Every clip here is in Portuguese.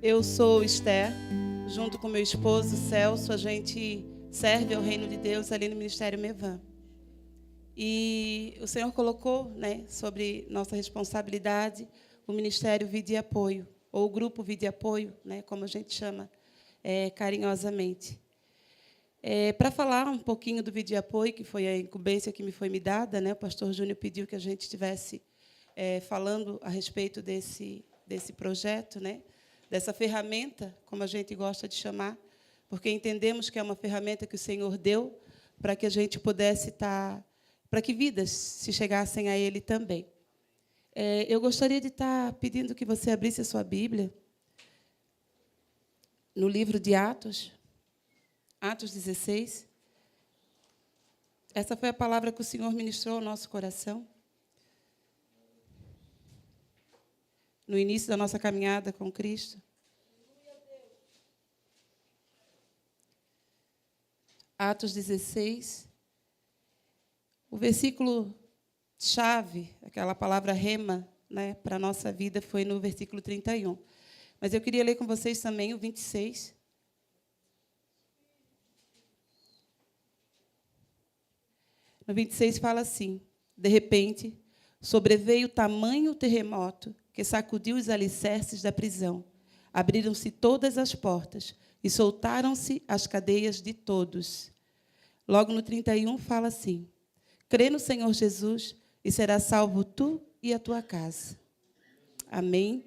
Eu sou Esther, junto com meu esposo Celso, a gente serve ao Reino de Deus ali no Ministério Mevan. E o Senhor colocou, sobre nossa responsabilidade o Ministério Vida e Apoio, ou o Grupo Vida e Apoio, como a gente chama carinhosamente. Para falar um pouquinho do Vida e Apoio, que foi a incumbência que me foi me dada, o pastor Júnior pediu que a gente estivesse falando a respeito desse projeto, dessa ferramenta, como a gente gosta de chamar, porque entendemos que é uma ferramenta que o Senhor deu para que a gente pudesse estar, para que vidas se chegassem a Ele também. Eu gostaria de estar pedindo que você abrisse a sua Bíblia no livro de Atos, Atos 16. Essa foi a palavra que o Senhor ministrou ao nosso coração no início da nossa caminhada com Cristo. Atos 16, o versículo-chave, aquela palavra rema, para a nossa vida, foi no versículo 31. Mas eu queria ler com vocês também o 26. No 26 fala assim: de repente, sobreveio tamanho terremoto que sacudiu os alicerces da prisão. Abriram-se todas as portas e soltaram-se as cadeias de todos. Logo no 31 fala assim: crê no Senhor Jesus e serás salvo tu e a tua casa. Amém?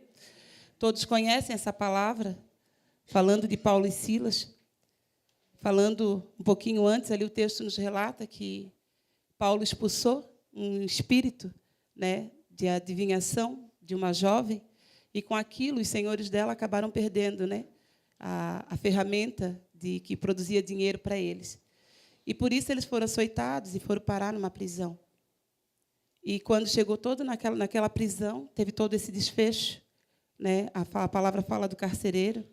Todos conhecem essa palavra, falando de Paulo e Silas. Falando um pouquinho antes, ali o texto nos relata que Paulo expulsou um espírito de adivinhação de uma jovem, e com aquilo os senhores dela acabaram perdendo a ferramenta que produzia dinheiro para eles. E, por isso, eles foram açoitados e foram parar numa prisão. E, quando chegou todo naquela prisão, teve todo esse desfecho. A palavra fala do carcereiro,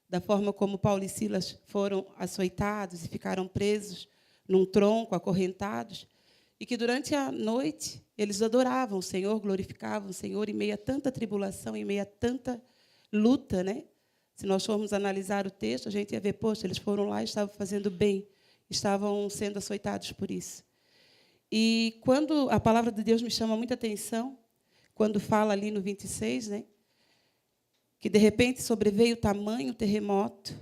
da forma como Paulo e Silas foram açoitados e ficaram presos num tronco, acorrentados, e que, durante a noite, eles adoravam o Senhor, glorificavam o Senhor, em meio a tanta tribulação, em meio a tanta luta. Se nós formos analisar o texto, a gente ia ver, poxa, eles foram lá e estavam fazendo bem, estavam sendo açoitados por isso. E, quando a palavra de Deus me chama muita atenção, quando fala ali no 26, que, de repente, sobreveio tamanho terremoto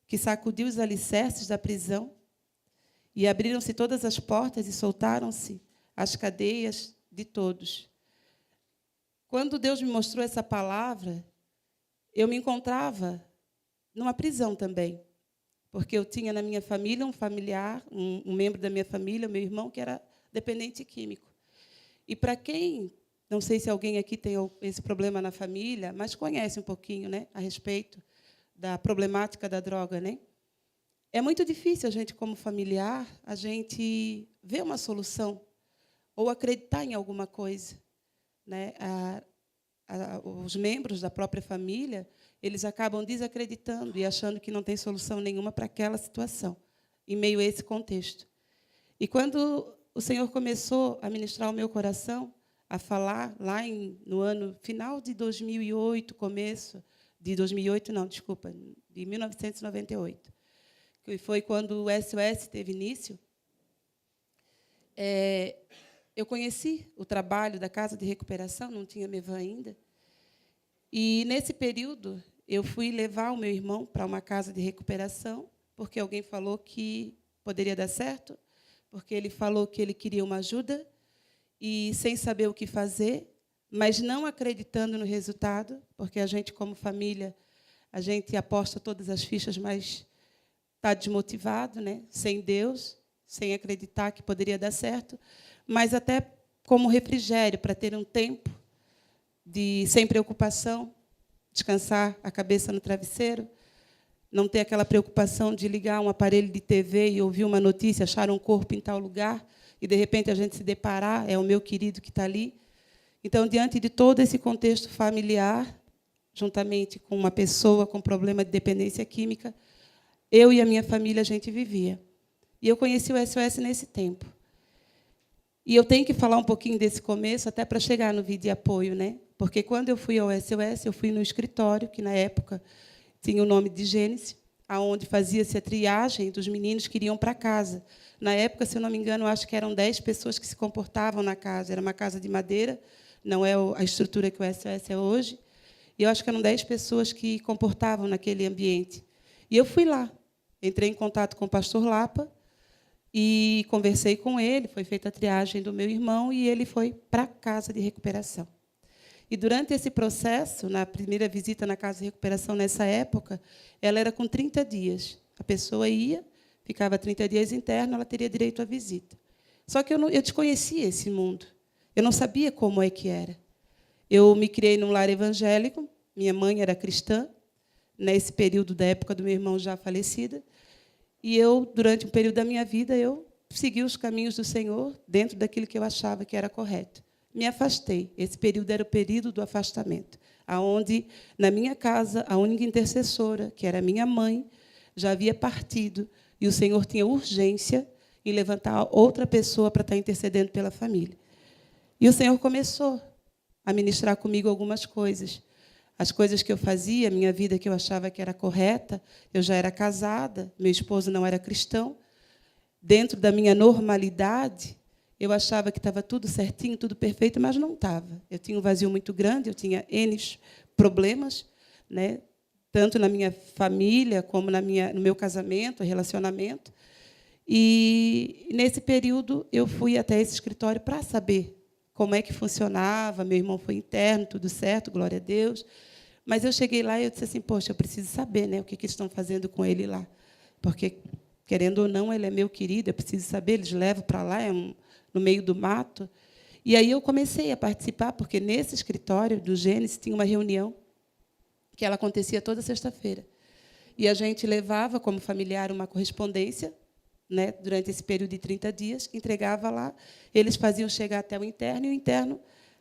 que sacudiu os alicerces da prisão, e abriram-se todas as portas e soltaram-se as cadeias de todos. Quando Deus me mostrou essa palavra, eu me encontrava numa prisão também, porque eu tinha na minha família um familiar, um membro da minha família, meu irmão, que era dependente químico. E, para quem, não sei se alguém aqui tem esse problema na família, mas conhece um pouquinho a respeito da problemática da droga, é muito difícil a gente, como familiar, a gente ver uma solução ou acreditar em alguma coisa. Os membros da própria família, eles acabam desacreditando e achando que não tem solução nenhuma para aquela situação, em meio a esse contexto. E, quando o Senhor começou a ministrar o meu coração, a falar, lá no ano final de 2008, começo de 2008, não, desculpa, de 1998, que foi quando o SOS teve início, eu conheci o trabalho da Casa de Recuperação, não tinha Mevan ainda, e, nesse período, eu fui levar o meu irmão para uma casa de recuperação, porque alguém falou que poderia dar certo, porque ele falou que ele queria uma ajuda, e, sem saber o que fazer, mas não acreditando no resultado, porque a gente, como família, a gente aposta todas as fichas, mas está desmotivado, sem Deus, sem acreditar que poderia dar certo, mas até como refrigério, para ter um tempo sem preocupação, descansar a cabeça no travesseiro, não ter aquela preocupação de ligar um aparelho de TV e ouvir uma notícia, achar um corpo em tal lugar, e, de repente, a gente se deparar, é o meu querido que está ali. Então, diante de todo esse contexto familiar, juntamente com uma pessoa com problema de dependência química, eu e a minha família, a gente vivia. E eu conheci o SOS nesse tempo. E eu tenho que falar um pouquinho desse começo, até para chegar no Vida e Apoio, Porque, quando eu fui ao SOS, eu fui no escritório, que, na época, tinha o nome de Gênesis, onde fazia-se a triagem dos meninos que iriam para casa. Na época, se eu não me engano, acho que eram 10 pessoas que se comportavam na casa. Era uma casa de madeira, não é a estrutura que o SOS é hoje. E eu acho que eram 10 pessoas que comportavam naquele ambiente. E eu fui lá, entrei em contato com o pastor Lapa e conversei com ele, foi feita a triagem do meu irmão e ele foi para a casa de recuperação. E, durante esse processo, na primeira visita na casa de recuperação, nessa época, ela era com 30 dias. A pessoa ia, ficava 30 dias interna, ela teria direito à visita. Só que eu desconhecia esse mundo. Eu não sabia como é que era. Eu me criei num lar evangélico, minha mãe era cristã, nesse período da época do meu irmão já falecida, e eu, durante um período da minha vida, eu segui os caminhos do Senhor dentro daquilo que eu achava que era correto. Me afastei. Esse período era o período do afastamento, onde, na minha casa, a única intercessora, que era minha mãe, já havia partido, e o Senhor tinha urgência em levantar outra pessoa para estar intercedendo pela família. E o Senhor começou a ministrar comigo algumas coisas. As coisas que eu fazia, a minha vida que eu achava que era correta, eu já era casada, meu esposo não era cristão. Dentro da minha normalidade, eu achava que estava tudo certinho, tudo perfeito, mas não estava. Eu tinha um vazio muito grande, eu tinha N problemas, né? Tanto na minha família, como no meu casamento, relacionamento. E, nesse período, eu fui até esse escritório para saber como é que funcionava. Meu irmão foi interno, tudo certo, glória a Deus. Mas eu cheguei lá e eu disse assim, poxa, eu preciso saber, né, o que estão fazendo com ele lá. Porque, querendo ou não, ele é meu querido, eu preciso saber, eles levam para lá, no meio do mato. E aí eu comecei a participar, porque, nesse escritório do Gênesis, tinha uma reunião que ela acontecia toda sexta-feira. E a gente levava, como familiar, uma correspondência, né, durante esse período de 30 dias, entregava lá, eles faziam chegar até o interno, e o interno,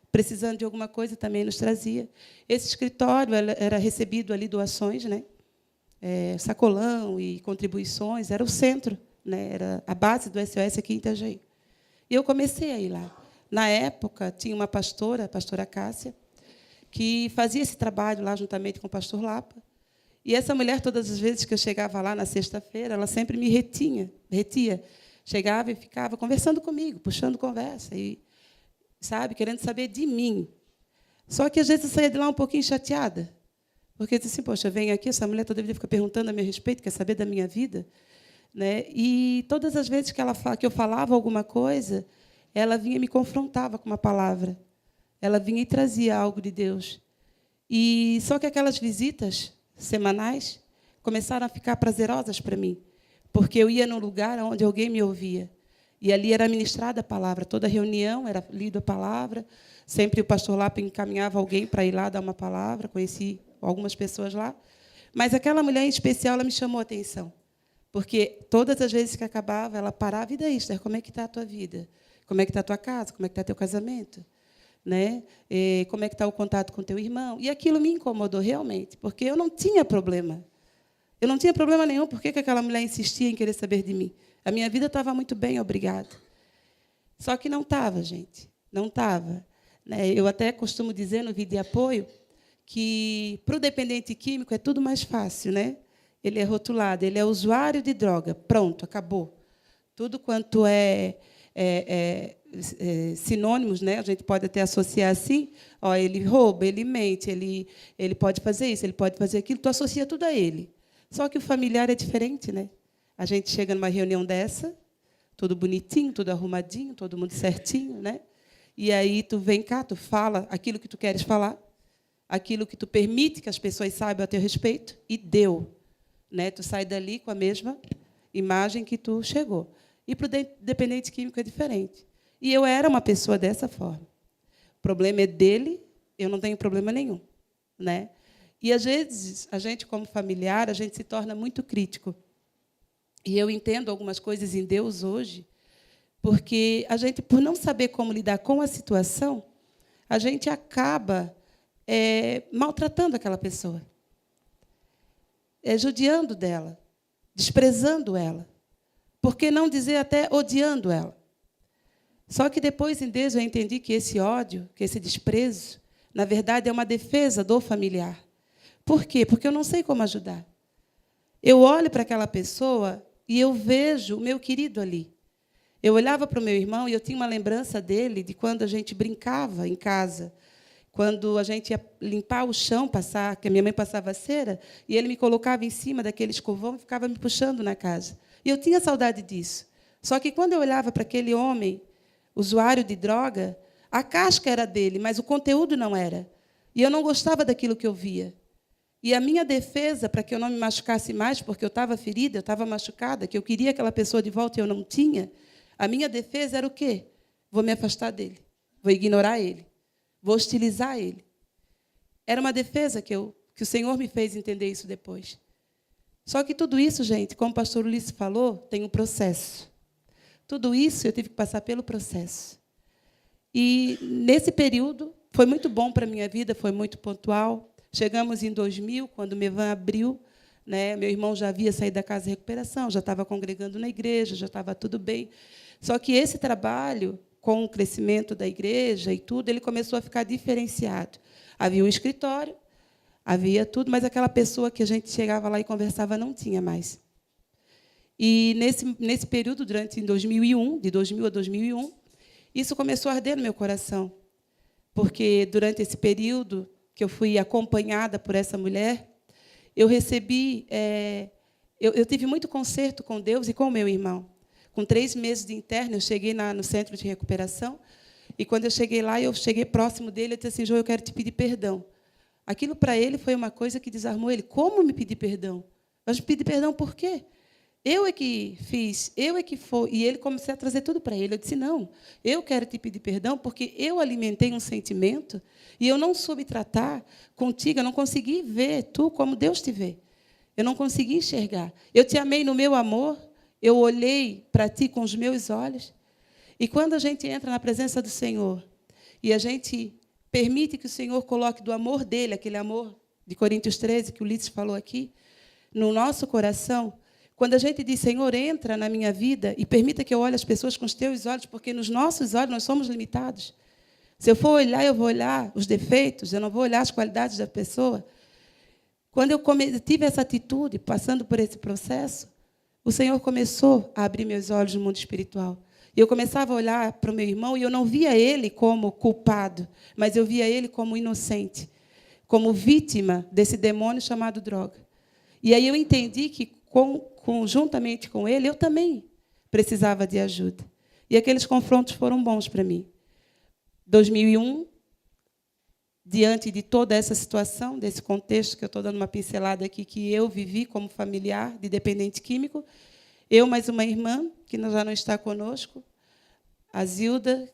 precisando de alguma coisa, também nos trazia. Esse escritório era recebido ali doações, né, sacolão e contribuições, era o centro, né, era a base do SOS aqui em Itajaí. E eu comecei a ir lá. Na época, tinha uma pastora, a pastora Cássia, que fazia esse trabalho lá juntamente com o pastor Lapa. E essa mulher, todas as vezes que eu chegava lá na sexta-feira, ela sempre me retia. Chegava e ficava conversando comigo, puxando conversa, e, sabe, querendo saber de mim. Só que, às vezes, eu saía de lá um pouquinho chateada, porque eu disse assim, poxa, vem aqui, essa mulher toda vida fica perguntando a meu respeito, quer saber da minha vida. Né? E, todas as vezes que eu falava alguma coisa, ela vinha e me confrontava com uma palavra. Ela vinha e trazia algo de Deus. E só que aquelas visitas semanais começaram a ficar prazerosas para mim, porque eu ia num lugar onde alguém me ouvia, e ali era ministrada a palavra. Toda reunião era lida a palavra, sempre o pastor Lapa encaminhava alguém para ir lá dar uma palavra, conheci algumas pessoas lá, mas aquela mulher em especial, ela me chamou a atenção, porque todas as vezes que acabava, ela parava, e daí, Esther, como é que está a tua vida? Como é que está a tua casa? Como é que está teu casamento? Né? Como é que está o contato com teu irmão? E aquilo me incomodou realmente, porque eu não tinha problema. Eu não tinha problema nenhum. Por que aquela mulher insistia em querer saber de mim? A minha vida estava muito bem, obrigada. Só que não estava, gente. Não estava. Né? Eu até costumo dizer no vídeo de apoio que, para o dependente químico, é tudo mais fácil. Né? Ele é rotulado, ele é usuário de droga. Pronto, acabou. Tudo quanto sinônimos, né? A gente pode até associar assim, ó, ele rouba, ele mente, ele pode fazer isso, ele pode fazer aquilo, tu associa tudo a ele. Só que o familiar é diferente, né? A gente chega numa reunião dessa, tudo bonitinho, tudo arrumadinho, todo mundo certinho, né? E aí tu vem cá, tu fala aquilo que tu queres falar, aquilo que tu permite que as pessoas saibam a teu respeito, e deu, né? Tu sai dali com a mesma imagem que tu chegou. E, para o dependente químico, é diferente. E eu era uma pessoa dessa forma. O problema é dele, eu não tenho problema nenhum. Né? E, às vezes, a gente, como familiar, a gente se torna muito crítico. E eu entendo algumas coisas em Deus hoje, porque a gente, por não saber como lidar com a situação, a gente acaba maltratando aquela pessoa, judiando dela, desprezando ela. Por que não dizer até odiando ela? Só que depois, em Deus, eu entendi que esse ódio, que esse desprezo, Na verdade, é uma defesa do familiar. Por quê? Porque eu não sei como ajudar. Eu olho para aquela pessoa e eu vejo o meu querido ali. Eu olhava para o meu irmão e eu tinha uma lembrança dele de quando a gente brincava em casa, quando a gente ia limpar o chão, que a minha mãe passava cera, e ele me colocava em cima daquele escovão e ficava me puxando na casa. E eu tinha saudade disso. Só que, quando eu olhava para aquele homem, usuário de droga, a casca era dele, mas o conteúdo não era. E eu não gostava daquilo que eu via. E a minha defesa, para que eu não me machucasse mais, porque eu estava ferida, eu estava machucada, que eu queria aquela pessoa de volta e eu não tinha, a minha defesa era o quê? Vou me afastar dele, vou ignorar ele, vou hostilizar ele. Era uma defesa que o Senhor me fez entender isso depois. Só que tudo isso, gente, como o pastor Ulisses falou, tem um processo. Tudo isso eu tive que passar pelo processo. E, nesse período, foi muito bom para a minha vida, foi muito pontual. Chegamos em 2000, quando o Mevan abriu, né, meu irmão já havia saído da casa de recuperação, já estava congregando na igreja, já estava tudo bem. Só que esse trabalho, com o crescimento da igreja e tudo, ele começou a ficar diferenciado. Havia um escritório, havia tudo, mas aquela pessoa que a gente chegava lá e conversava não tinha mais. E, nesse período, em 2001, de 2000 a 2001, isso começou a arder no meu coração, porque, durante esse período que eu fui acompanhada por essa mulher, eu recebi... eu tive muito conserto com Deus e com o meu irmão. Com 3 meses de interno, eu cheguei no centro de recuperação, e, quando eu cheguei lá, eu cheguei próximo dele e disse assim: João, eu quero te pedir perdão. Aquilo, para ele, foi uma coisa que desarmou ele. Como me pedir perdão? Mas me pedir perdão por quê? Eu é que fiz, eu é que foi. E ele começou a trazer tudo para ele. Eu disse: não, eu quero te pedir perdão porque eu alimentei um sentimento e eu não soube tratar contigo, eu não consegui ver tu como Deus te vê. Eu não consegui enxergar. Eu te amei no meu amor, eu olhei para ti com os meus olhos. E, quando a gente entra na presença do Senhor e a gente permite que o Senhor coloque do amor dele, aquele amor de Coríntios 13, que o Ulisses falou aqui, no nosso coração, quando a gente diz: Senhor, entra na minha vida e permita que eu olhe as pessoas com os teus olhos, porque nos nossos olhos nós somos limitados. Se eu for olhar, eu vou olhar os defeitos, eu não vou olhar as qualidades da pessoa. Quando eu tive essa atitude, passando por esse processo, o Senhor começou a abrir meus olhos no mundo espiritual. E eu começava a olhar para o meu irmão e eu não via ele como culpado, mas eu via ele como inocente, como vítima desse demônio chamado droga. E aí eu entendi que, conjuntamente com ele, eu também precisava de ajuda. E aqueles confrontos foram bons para mim. 2001, diante de toda essa situação, desse contexto que eu estou dando uma pincelada aqui, que eu vivi como familiar de dependente químico, eu mais uma irmã, que já não está conosco, a Zilda,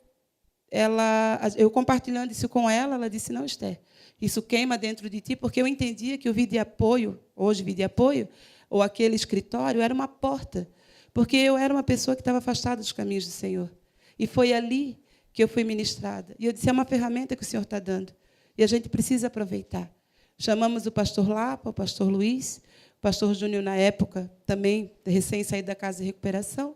eu compartilhando isso com ela, ela disse: não, Esther, isso queima dentro de ti, porque eu entendia que o Vida e Apoio, hoje Vida e Apoio, ou aquele escritório, era uma porta, porque eu era uma pessoa que estava afastada dos caminhos do Senhor. E foi ali que eu fui ministrada. E eu disse: é uma ferramenta que o Senhor está dando, e a gente precisa aproveitar. Chamamos o pastor Lapa, o pastor Luiz, o pastor Júnior, na época, também recém saído da casa de recuperação,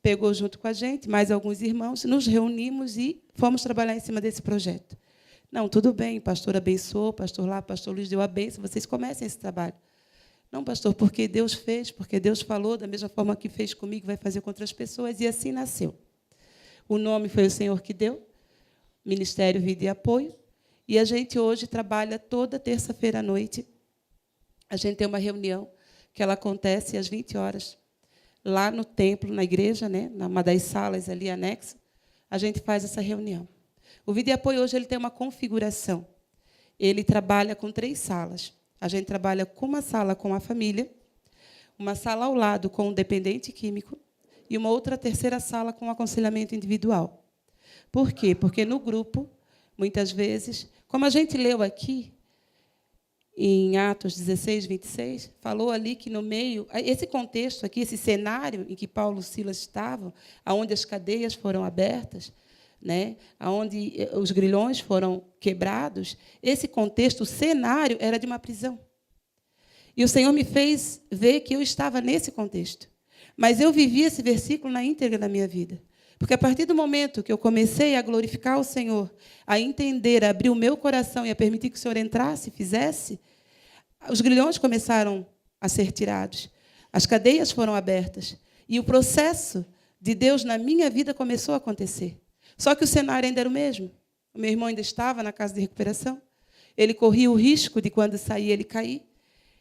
pegou junto com a gente, mais alguns irmãos, nos reunimos e fomos trabalhar em cima desse projeto. Não, tudo bem, o pastor abençoou, o pastor Lapa, o pastor Luiz deu a bênção, vocês comecem esse trabalho. Não, pastor, porque Deus fez, porque Deus falou, da mesma forma que fez comigo, vai fazer com outras pessoas, e assim nasceu. O nome foi o Senhor que deu, Ministério Vida e Apoio, e a gente hoje trabalha toda terça-feira à noite. A gente tem uma reunião que ela acontece às 20 horas, lá no templo, na igreja, né, numa das salas ali anexa, a gente faz essa reunião. O Vida e Apoio hoje ele tem uma configuração. Ele trabalha com 3 salas. A gente trabalha com uma sala com a família, uma sala ao lado com o dependente químico e uma outra terceira sala com aconselhamento individual. Por quê? Porque no grupo, muitas vezes, como a gente leu aqui, em Atos 16, 26, falou ali que no meio, esse contexto aqui, esse cenário em que Paulo e Silas estavam, onde as cadeias foram abertas, né, onde os grilhões foram quebrados, esse contexto, o cenário, era de uma prisão. E o Senhor me fez ver que eu estava nesse contexto. Mas eu vivi esse versículo na íntegra da minha vida. Porque a partir do momento que eu comecei a glorificar o Senhor, a entender, a abrir o meu coração e a permitir que o Senhor entrasse, fizesse, os grilhões começaram a ser tirados, as cadeias foram abertas, e o processo de Deus na minha vida começou a acontecer. Só que o cenário ainda era o mesmo. O meu irmão ainda estava na casa de recuperação, ele corria o risco de, quando sair, ele cair.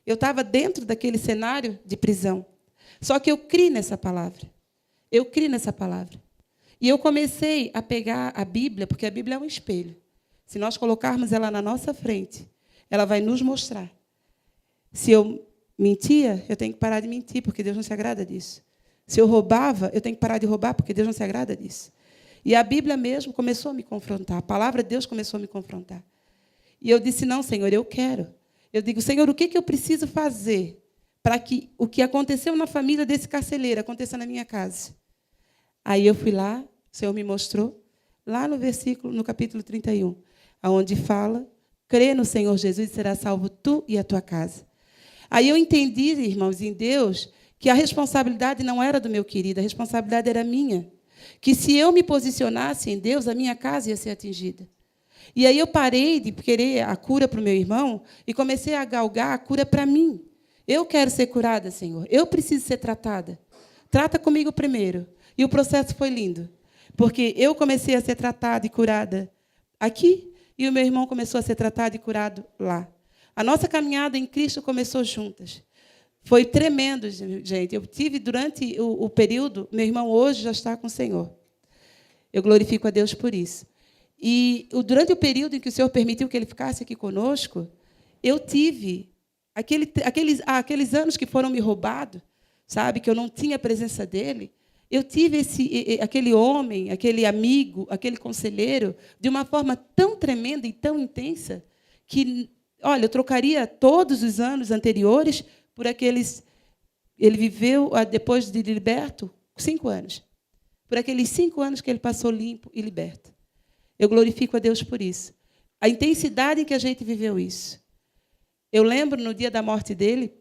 Eu estava dentro daquele cenário de prisão. Só que eu criei nessa palavra. Eu criei nessa palavra. E eu comecei a pegar a Bíblia, porque a Bíblia é um espelho. Se nós colocarmos ela na nossa frente, ela vai nos mostrar. Se eu mentia, eu tenho que parar de mentir, porque Deus não se agrada disso. Se eu roubava, eu tenho que parar de roubar, porque Deus não se agrada disso. E a Bíblia mesmo começou a me confrontar. A palavra de Deus começou a me confrontar. E eu disse, não, Senhor, eu quero. Eu digo, Senhor, o que eu preciso fazer para que o que aconteceu na família desse carcereiro aconteça na minha casa? Aí eu fui lá, o Senhor me mostrou, lá no capítulo 31, onde fala, crê no Senhor Jesus e será salvo tu e a tua casa. Aí eu entendi, irmãos, em Deus, que a responsabilidade não era do meu querido, a responsabilidade era minha. Que se eu me posicionasse em Deus, a minha casa ia ser atingida. E aí eu parei de querer a cura para o meu irmão e comecei a galgar a cura para mim. Eu quero ser curada, Senhor. Eu preciso ser tratada. Trata comigo primeiro. E o processo foi lindo, porque eu comecei a ser tratada e curada aqui, e o meu irmão começou a ser tratado e curado lá. A nossa caminhada em Cristo começou juntas. Foi tremendo, gente. Eu tive, durante o período, meu irmão hoje já está com o Senhor. Eu glorifico a Deus por isso. E durante o período em que o Senhor permitiu que ele ficasse aqui conosco, eu tive aqueles anos que foram me roubados, sabe, que eu não tinha a presença dele. Eu tive aquele homem, aquele amigo, aquele conselheiro, de uma forma tão tremenda e tão intensa, que, olha, eu trocaria todos os anos anteriores por aqueles... Ele viveu, depois de liberto, 5 anos. Por aqueles 5 anos que ele passou limpo e liberto. Eu glorifico a Deus por isso. A intensidade em que a gente viveu isso. Eu lembro, no dia da morte dele,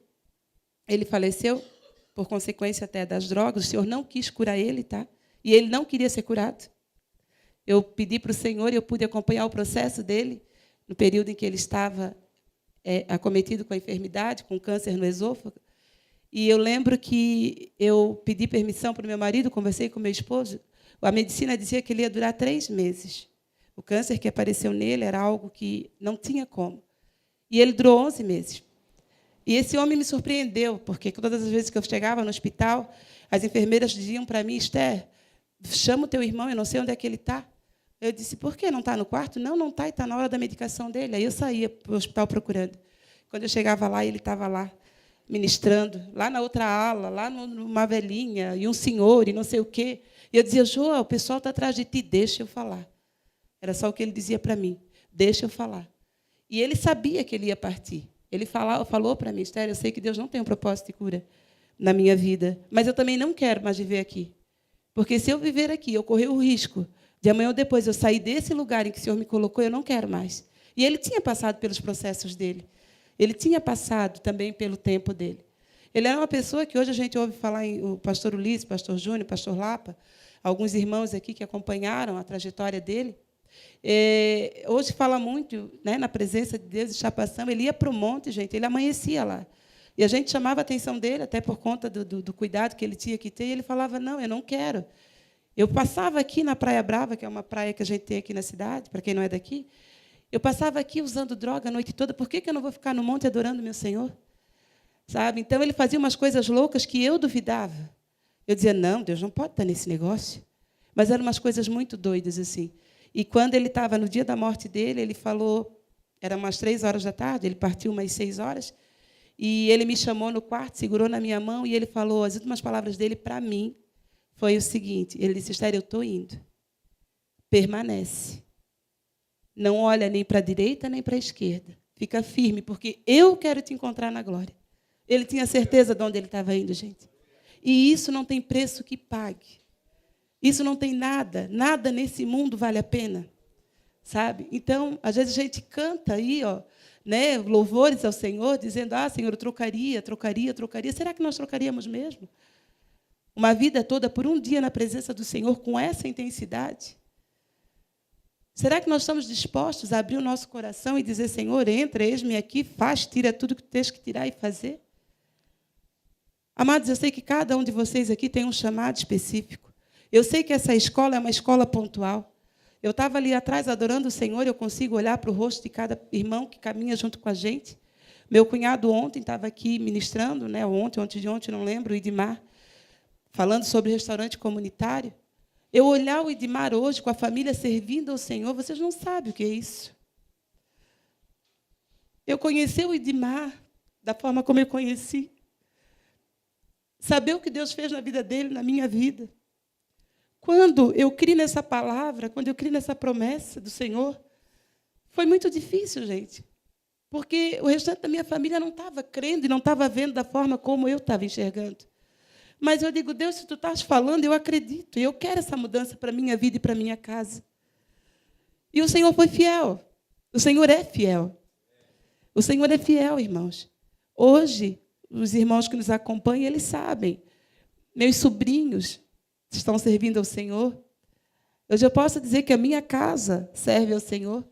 ele faleceu, por consequência até das drogas. O Senhor não quis curar ele, tá? E ele não queria ser curado. Eu pedi para o Senhor e eu pude acompanhar o processo dele, no período em que ele estava acometido com a enfermidade, com câncer no esôfago. E eu lembro que eu pedi permissão para o meu marido, conversei com o meu esposo. A medicina dizia que ele ia durar 3 meses. O câncer que apareceu nele era algo que não tinha como. E ele durou 11 meses. E esse homem me surpreendeu, porque todas as vezes que eu chegava no hospital, as enfermeiras diziam para mim, Esther, chama o teu irmão, eu não sei onde é que ele está. Eu disse, por quê? Não está no quarto? Não, não está, está na hora da medicação dele. Aí eu saía para o hospital procurando. Quando eu chegava lá, ele estava lá, ministrando, lá na outra ala, lá numa velhinha, e um senhor, e não sei o quê. E eu dizia, João, o pessoal está atrás de ti, deixa eu falar. Era só o que ele dizia para mim, deixa eu falar. E ele sabia que ele ia partir. Ele falou para mim, Esther, eu sei que Deus não tem um propósito de cura na minha vida, mas eu também não quero mais viver aqui. Porque se eu viver aqui, eu correr o risco de amanhã ou depois eu sair desse lugar em que o Senhor me colocou, eu não quero mais. E ele tinha passado pelos processos dele. Ele tinha passado também pelo tempo dele. Ele era uma pessoa que hoje a gente ouve falar em o pastor Ulisses, pastor Júnior, pastor Lapa, alguns irmãos aqui que acompanharam a trajetória dele. Hoje fala muito, né, na presença de Deus e chapação. Ele ia para o monte, gente, ele amanhecia lá. E a gente chamava a atenção dele, até por conta do cuidado que ele tinha que ter, e ele falava, não, eu não quero. Eu passava aqui na Praia Brava, que é uma praia que a gente tem aqui na cidade, para quem não é daqui, eu passava aqui usando droga a noite toda, por que eu não vou ficar no monte adorando meu Senhor? Sabe? Então, ele fazia umas coisas loucas que eu duvidava. Eu dizia, não, Deus não pode estar nesse negócio. Mas eram umas coisas muito doidas, assim. E quando ele estava no dia da morte dele, ele falou, era umas 3 horas da tarde, ele partiu umas 6 horas, e ele me chamou no quarto, segurou na minha mão, e ele falou, as últimas palavras dele para mim foi o seguinte, ele disse, Esther, eu estou indo. Permanece. Não olha nem para a direita, nem para a esquerda. Fica firme, porque eu quero te encontrar na glória. Ele tinha certeza de onde ele estava indo, gente. E isso não tem preço que pague. Isso não tem nada. Nada nesse mundo vale a pena. Sabe? Então, às vezes a gente canta aí, ó, né, louvores ao Senhor, dizendo, Senhor, eu trocaria. Será que nós trocaríamos mesmo? uma vida toda por um dia na presença do Senhor com essa intensidade? Será que nós estamos dispostos a abrir o nosso coração e dizer, Senhor, entra, eis-me aqui, faz, tira tudo que tens que tirar e fazer? Amados, eu sei que cada um de vocês aqui tem um chamado específico. Eu sei que essa escola é uma escola pontual. Eu estava ali atrás adorando o Senhor, eu consigo olhar para o rosto de cada irmão que caminha junto com a gente. Meu cunhado ontem estava aqui ministrando, né? Ontem de ontem, não lembro, o Idmar, falando sobre restaurante comunitário. Eu olhar o Idmar hoje com a família servindo ao Senhor, vocês não sabem o que é isso. Eu conhecer o Idmar da forma como eu conheci. Saber o que Deus fez na vida dele, na minha vida. Quando eu criei nessa palavra, quando eu criei nessa promessa do Senhor, foi muito difícil, gente. Porque o restante da minha família não estava crendo e não estava vendo da forma como eu estava enxergando. Mas eu digo, Deus, se tu estás falando, eu acredito. E eu quero essa mudança para a minha vida e para a minha casa. E o Senhor foi fiel. O Senhor é fiel. O Senhor é fiel, irmãos. Hoje, os irmãos que nos acompanham, eles sabem. Meus sobrinhos estão servindo ao Senhor. Hoje eu posso dizer que a minha casa serve ao Senhor.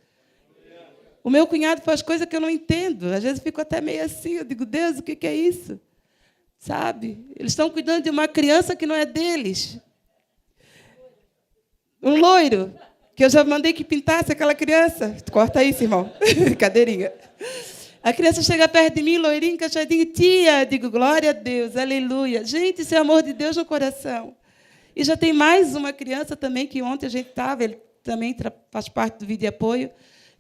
O meu cunhado faz coisas que eu não entendo. Às vezes eu fico até meio assim. Eu digo, Deus, o que é isso? Sabe? Eles estão cuidando de uma criança que não é deles. Um loiro, que eu já mandei que pintasse aquela criança. Corta isso, irmão. Brincadeirinha. A criança chega perto de mim, loirinha, encaixadinha, tia. Digo, glória a Deus, aleluia. Gente, isso é amor de Deus no coração. E já tem mais uma criança também, que ontem a gente estava, ele também faz parte do vídeo de apoio,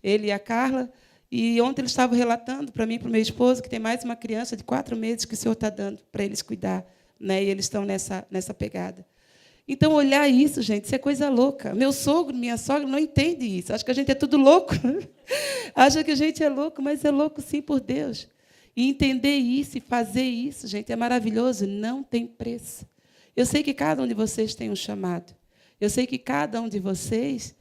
ele e a Carla. E ontem eles estavam relatando para mim e para o meu esposo que tem mais uma criança de 4 meses que o Senhor está dando para eles cuidar. Né? E eles estão nessa pegada. Então, olhar isso, gente, isso é coisa louca. Meu sogro, minha sogra não entende isso. Acho que a gente é tudo louco. Acha que a gente é louco, mas é louco, sim, por Deus. E entender isso e fazer isso, gente, é maravilhoso. Não tem preço. Eu sei que cada um de vocês tem um chamado. Eu sei que cada um de vocês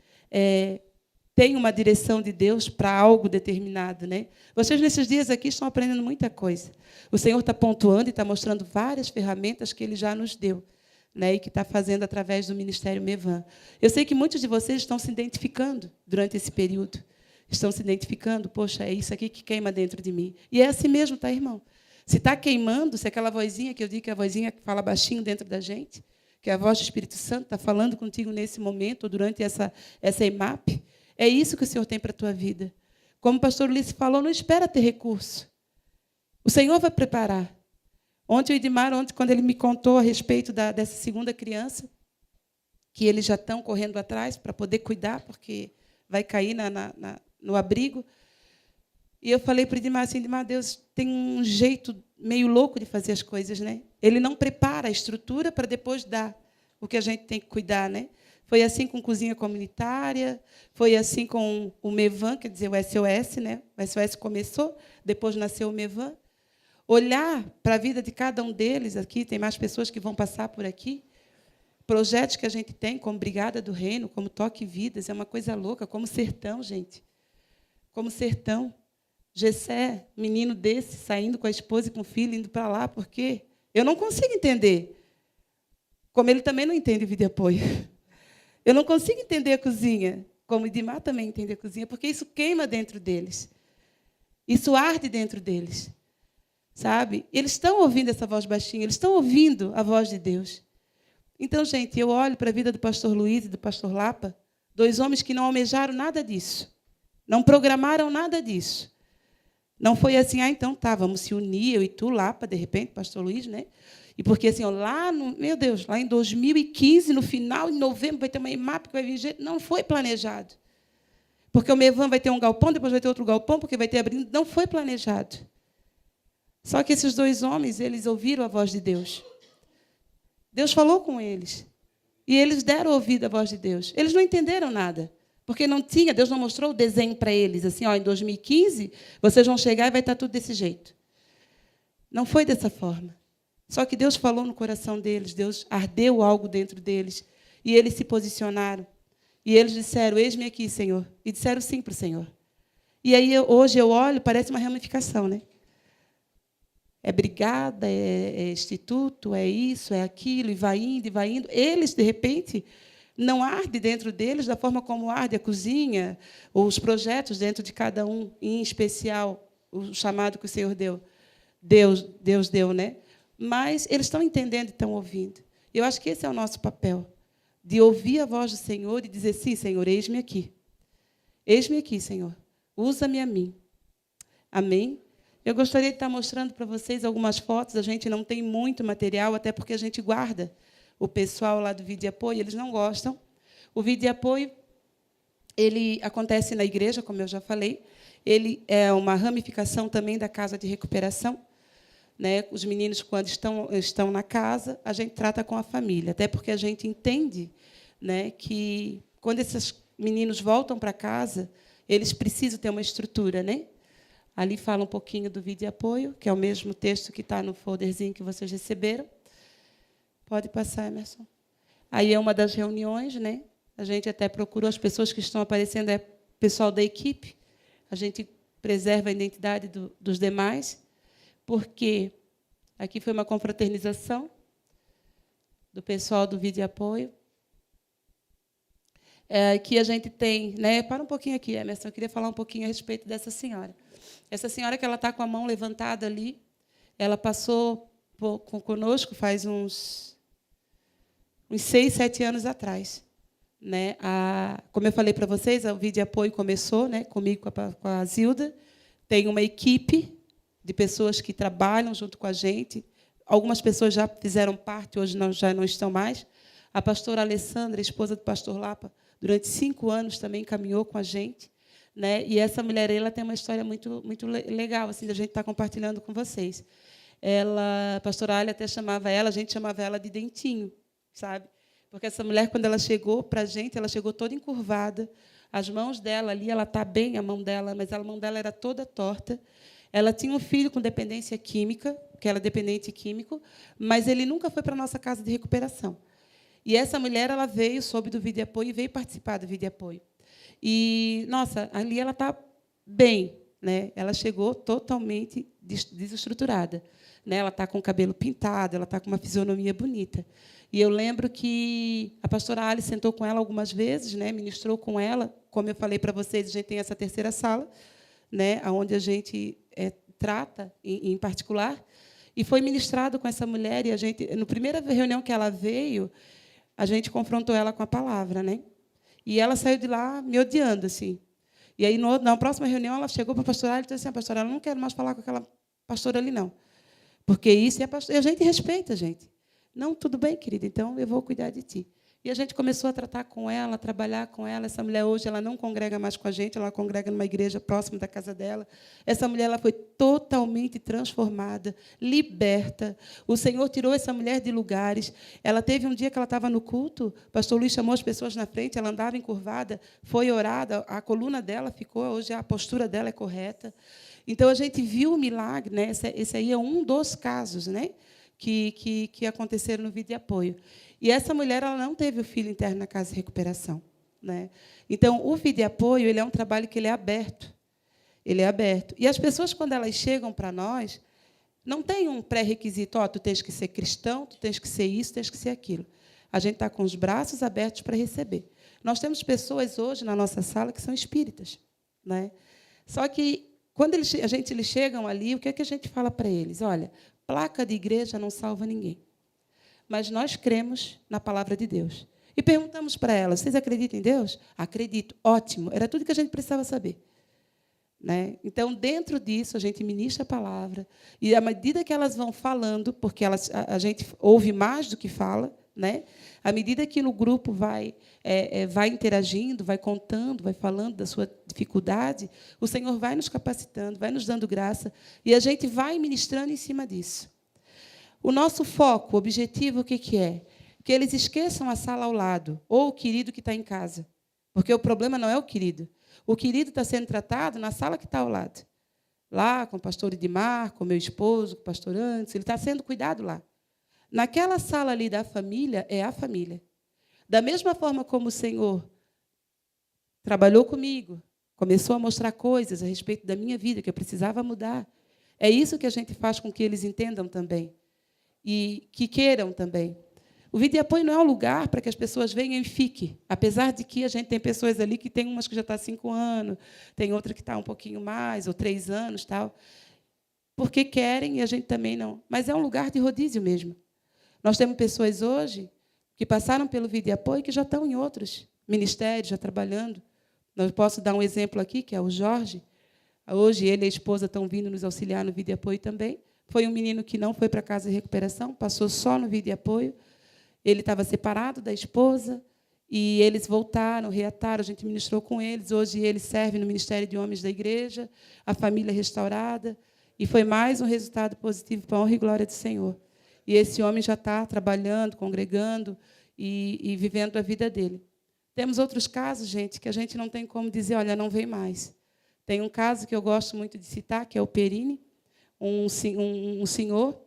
tem uma direção de Deus para algo determinado. Né? Vocês, nesses dias aqui, estão aprendendo muita coisa. O Senhor está pontuando e está mostrando várias ferramentas que Ele já nos deu, né? E que está fazendo através do Ministério Mevan. Eu sei que muitos de vocês estão se identificando durante esse período. Estão se identificando, poxa, é isso aqui que queima dentro de mim. E é assim mesmo, tá, irmão? Se está queimando, se aquela vozinha que eu digo que é a vozinha que fala baixinho dentro da gente, que é a voz do Espírito Santo está falando contigo nesse momento, ou durante essa EMAP, é isso que o Senhor tem para a tua vida. Como o pastor Ulisses falou, não espera ter recurso. O Senhor vai preparar. Ontem o Idmar, quando ele me contou a respeito dessa segunda criança, que eles já estão correndo atrás para poder cuidar, porque vai cair no abrigo. E eu falei para o Idmar assim, Idmar, Deus tem um jeito meio louco de fazer as coisas, né? Ele não prepara a estrutura para depois dar o que a gente tem que cuidar, né? Foi assim com cozinha comunitária, foi assim com o Mevan, quer dizer, o SOS, né? O SOS começou, depois nasceu o Mevan. Olhar para a vida de cada um deles aqui, tem mais pessoas que vão passar por aqui. Projetos que a gente tem, como Brigada do Reino, como Toque Vidas, é uma coisa louca, como Sertão, gente. Como Sertão. Gessé, menino desse, saindo com a esposa e com o filho, indo para lá, por quê? Eu não consigo entender. Como ele também não entende o vídeo de apoio. Eu não consigo entender a cozinha, como o Idmar também entende a cozinha, porque isso queima dentro deles. Isso arde dentro deles. Sabe? Eles estão ouvindo essa voz baixinha, eles estão ouvindo a voz de Deus. Então, gente, eu olho para a vida do pastor Luiz e do pastor Lapa, 2 homens que não almejaram nada disso, não programaram nada disso. Não foi assim, então tá, vamos se unir, eu e tu, Lapa, de repente, pastor Luiz, né? E porque assim, meu Deus, lá em 2015, no final, em novembro, vai ter uma EMAP que vai vir gente. Não foi planejado. Porque o Mevan vai ter um galpão, depois vai ter outro galpão, porque vai ter abrindo. Não foi planejado. Só que esses 2 homens, eles ouviram a voz de Deus. Deus falou com eles. E eles deram ouvido à voz de Deus. Eles não entenderam nada. Porque não tinha, Deus não mostrou o desenho para eles. Assim, em 2015, vocês vão chegar e vai estar tudo desse jeito. Não foi dessa forma. Só que Deus falou no coração deles, Deus ardeu algo dentro deles. E eles se posicionaram. E eles disseram, eis-me aqui, Senhor. E disseram sim para o Senhor. E aí, hoje eu olho, parece uma ramificação, né? é brigada, é instituto, é isso, é aquilo, e vai indo, e vai indo. Eles, de repente, não arde dentro deles da forma como arde a cozinha, ou os projetos dentro de cada um, em especial o chamado que o Senhor deu. Deus deu, né? Mas eles estão entendendo e estão ouvindo. Eu acho que esse é o nosso papel, de ouvir a voz do Senhor e dizer, sim, Senhor, eis-me aqui. Eis-me aqui, Senhor. Usa-me a mim. Amém? Eu gostaria de estar mostrando para vocês algumas fotos. A gente não tem muito material, até porque a gente guarda. O pessoal lá do vídeo de apoio, eles não gostam. O vídeo de apoio, ele acontece na igreja, como eu já falei. Ele é uma ramificação também da casa de recuperação. Né? Os meninos, quando estão na casa, a gente trata com a família, até porque a gente entende, né, que, quando esses meninos voltam para casa, eles precisam ter uma estrutura. Né? Ali fala um pouquinho do vídeo de apoio, que é o mesmo texto que está no folderzinho que vocês receberam. Pode passar, Emerson. Aí é uma das reuniões, né? A gente até procurou, as pessoas que estão aparecendo é pessoal da equipe, a gente preserva a identidade dos demais, porque aqui foi uma confraternização do pessoal do vídeo de apoio. Aqui a gente tem... Né, para um pouquinho aqui, Emerson, eu queria falar um pouquinho a respeito dessa senhora. Essa senhora que ela está com a mão levantada ali, ela passou conosco faz uns 6, 7 anos atrás. Né? Como eu falei para vocês, o vídeo de apoio começou, né, comigo, com a Zilda. Tem uma equipe de pessoas que trabalham junto com a gente. Algumas pessoas já fizeram parte, hoje já não estão mais. A pastora Alessandra, esposa do pastor Lapa, durante 5 anos também caminhou com a gente. Né? E essa mulher, ela tem uma história muito, muito legal, assim, da gente estar compartilhando com vocês. A pastora Alia até chamava ela, a gente chamava ela de dentinho, sabe? Porque essa mulher, quando ela chegou para a gente, ela chegou toda encurvada. As mãos dela ali, ela está bem, a mão dela, mas a mão dela era toda torta. Ela tinha um filho com dependência química, que era dependente químico, mas ele nunca foi para a nossa casa de recuperação. E essa mulher, ela veio, soube do vídeo de apoio e veio participar do vídeo de apoio. E, nossa, ali ela está bem, né? Ela chegou totalmente desestruturada. Né? Ela está com o cabelo pintado, ela está com uma fisionomia bonita. E eu lembro que a pastora Alice sentou com ela algumas vezes, né? Ministrou com ela. Como eu falei para vocês, a gente tem essa terceira sala, né? Onde a gente trata, em particular. E foi ministrado com essa mulher. E a gente, na primeira reunião que ela veio, a gente confrontou ela com a palavra. Né? E ela saiu de lá me odiando. Assim. E aí, na próxima reunião, ela chegou para a pastora Alice e disse assim, pastora, eu não quero mais falar com aquela pastora ali, não. Porque isso é pastor. E a gente respeita, gente. Não, tudo bem, querida, então eu vou cuidar de ti. E a gente começou a tratar com ela, a trabalhar com ela. Essa mulher hoje ela não congrega mais com a gente, ela congrega numa igreja próxima da casa dela. Essa mulher ela foi totalmente transformada, liberta. O Senhor tirou essa mulher de lugares. Ela teve um dia que ela estava no culto, o pastor Luiz chamou as pessoas na frente, ela andava encurvada, foi orada, a coluna dela ficou, hoje a postura dela é correta. Então, a gente viu o milagre, né? Esse aí é um dos casos, né? Que aconteceram no vídeo de apoio. E essa mulher ela não teve o filho interno na casa de recuperação. Né? Então, o vídeo de apoio ele é um trabalho que ele é aberto. Ele é aberto. E as pessoas, quando elas chegam para nós, não tem um pré-requisito, tu tens que ser cristão, tu tens que ser isso, tens que ser aquilo. A gente está com os braços abertos para receber. Nós temos pessoas hoje na nossa sala que são espíritas. Né? Só que, quando eles chegam ali, o que é que a gente fala para eles? Olha, placa de igreja não salva ninguém. Mas nós cremos na palavra de Deus. E perguntamos para elas, vocês acreditam em Deus? Acredito. Ótimo. Era tudo que a gente precisava saber. Né? Então, dentro disso, a gente ministra a palavra. E, à medida que elas vão falando, porque a gente ouve mais do que fala, né? À medida que no grupo vai interagindo, vai contando, vai falando da sua dificuldade, o Senhor vai nos capacitando, vai nos dando graça, e a gente vai ministrando em cima disso. O nosso foco, o objetivo, o que é? Que eles esqueçam a sala ao lado, ou o querido que está em casa. Porque o problema não é o querido. O querido está sendo tratado na sala que está ao lado. Lá, com o pastor Edmar, com o meu esposo, com o pastor Antes, ele está sendo cuidado lá. Naquela sala ali da família, é a família. Da mesma forma como o Senhor trabalhou comigo, começou a mostrar coisas a respeito da minha vida, que eu precisava mudar, É isso que a gente faz com que eles entendam também e que queiram também. O Vida e Apoio não é um lugar para que as pessoas venham e fiquem, apesar de que a gente tem pessoas ali que tem umas que já está há 5 anos, tem outra que está um pouquinho mais, ou 3 anos, tal, porque querem e a gente também não. Mas é um lugar de rodízio mesmo. Nós temos pessoas hoje que passaram pelo Vida e Apoio que já estão em outros ministérios, já trabalhando. Eu posso dar um exemplo aqui, que é o Jorge. Hoje, ele e a esposa estão vindo nos auxiliar no Vida e Apoio também. Foi um menino que não foi para a casa de recuperação, passou só no Vida e Apoio. Ele estava separado da esposa e eles voltaram, reataram, a gente ministrou com eles. Hoje, ele serve no Ministério de Homens da Igreja, a família restaurada. E foi mais um resultado positivo para a honra e glória do Senhor. E esse homem já está trabalhando, congregando e vivendo a vida dele. Temos outros casos, gente, que a gente não tem como dizer, olha, não vem mais. Tem um caso que eu gosto muito de citar, que é o Perini, um senhor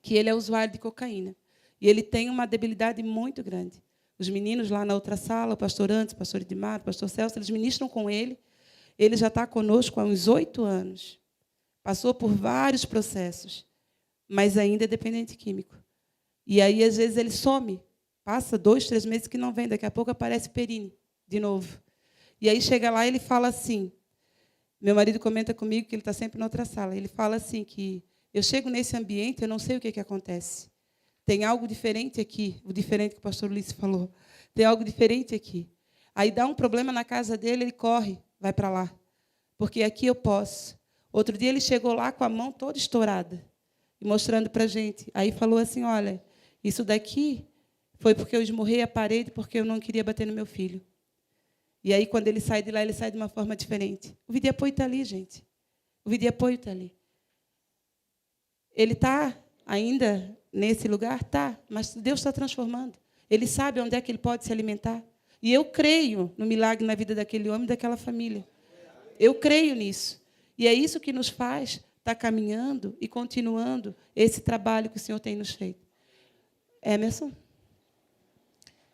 que ele é usuário de cocaína. E ele tem uma debilidade muito grande. Os meninos lá na outra sala, o pastor Antes, o pastor Edmar, o pastor Celso, eles ministram com ele. Ele já está conosco há uns 8 anos. Passou por vários processos, mas ainda é dependente químico. E aí, às vezes, ele some. Passa 2, 3 meses que não vem. Daqui a pouco aparece Perini, de novo. E aí, chega lá e ele fala assim, meu marido comenta comigo que ele está sempre na outra sala. Ele fala assim que eu chego nesse ambiente, eu não sei o que acontece. Tem algo diferente aqui, o diferente que o pastor Ulisses falou. Tem algo diferente aqui. Aí dá um problema na casa dele, ele corre, vai para lá. Porque aqui eu posso. Outro dia ele chegou lá com a mão toda estourada, e mostrando para a gente. Aí falou assim, olha, isso daqui foi porque eu esmurrei a parede porque eu não queria bater no meu filho. E aí, quando ele sai de lá, ele sai de uma forma diferente. O Vida e Apoio está ali, gente. O Vida e Apoio está ali. Ele está ainda nesse lugar? Está, mas Deus está transformando. Ele sabe onde é que ele pode se alimentar. E eu creio no milagre na vida daquele homem e daquela família. Eu creio nisso. E é isso que nos faz estar caminhando e continuando esse trabalho que o Senhor tem nos feito. Emerson?